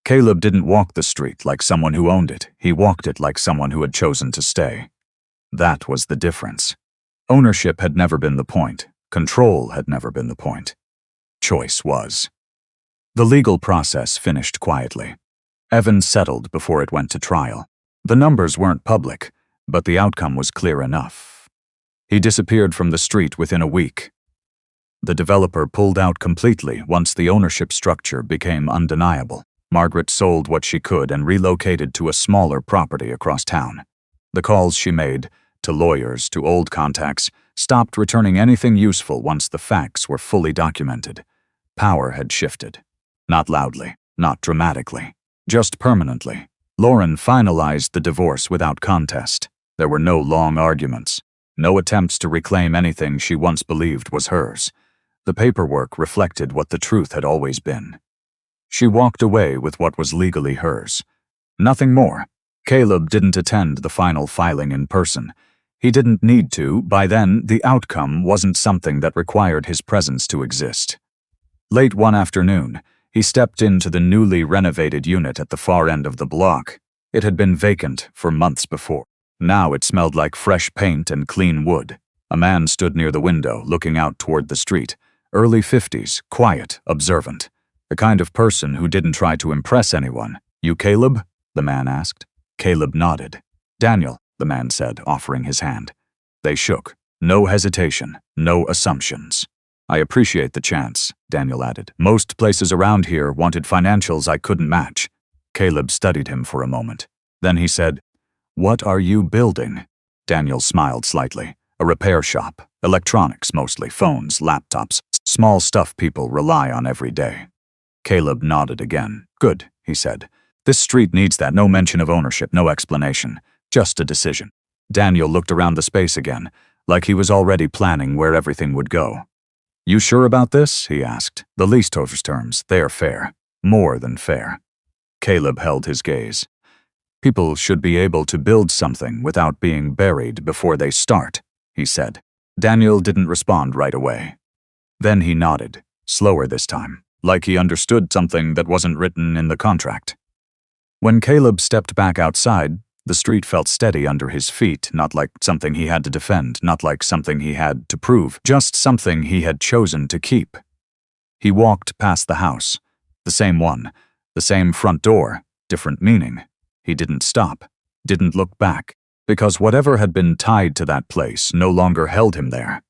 Caleb didn't walk the street like someone who owned it. He walked it like someone who had chosen to stay. That was the difference. Ownership had never been the point. Control had never been the point. Choice was. The legal process finished quietly. Evan settled before it went to trial. The numbers weren't public, but the outcome was clear enough. He disappeared from the street within a week. The developer pulled out completely once the ownership structure became undeniable. Margaret sold what she could and relocated to a smaller property across town. The calls she made, to lawyers, to old contacts, stopped returning anything useful once the facts were fully documented. Power had shifted. Not loudly, not dramatically, just permanently. Lauren finalized the divorce without contest. There were no long arguments, no attempts to reclaim anything she once believed was hers. The paperwork reflected what the truth had always been. She walked away with what was legally hers. Nothing more. Caleb didn't attend the final filing in person. He didn't need to. By then, the outcome wasn't something that required his presence to exist. Late one afternoon, he stepped into the newly renovated unit at the far end of the block. It had been vacant for months before. Now it smelled like fresh paint and clean wood. A man stood near the window, looking out toward the street. Early 50s, quiet, observant. The kind of person who didn't try to impress anyone. "You Caleb?" the man asked. Caleb nodded. "Daniel," the man said, offering his hand. They shook. No hesitation, no assumptions. "I appreciate the chance," Daniel added. "Most places around here wanted financials I couldn't match." Caleb studied him for a moment. Then he said, "What are you building?" Daniel smiled slightly. "A repair shop. Electronics mostly. Phones, laptops. Small stuff people rely on every day." Caleb nodded again. "Good," he said. "This street needs that. No mention of ownership, no explanation. Just a decision." Daniel looked around the space again, like he was already planning where everything would go. "You sure about this?" he asked. "The leaseholders' terms, they are fair. More than fair." Caleb held his gaze. "People should be able to build something without being buried before they start," he said. Daniel didn't respond right away. Then he nodded, slower this time, like he understood something that wasn't written in the contract. When Caleb stepped back outside, the street felt steady under his feet, not like something he had to defend, not like something he had to prove, just something he had chosen to keep. He walked past the house, the same one, the same front door, different meaning. He didn't stop, didn't look back, because whatever had been tied to that place no longer held him there.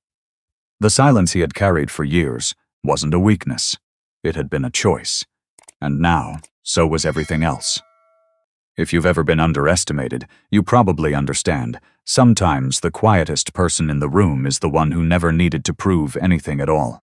The silence he had carried for years wasn't a weakness. It had been a choice. And now, so was everything else. If you've ever been underestimated, you probably understand. Sometimes the quietest person in the room is the one who never needed to prove anything at all.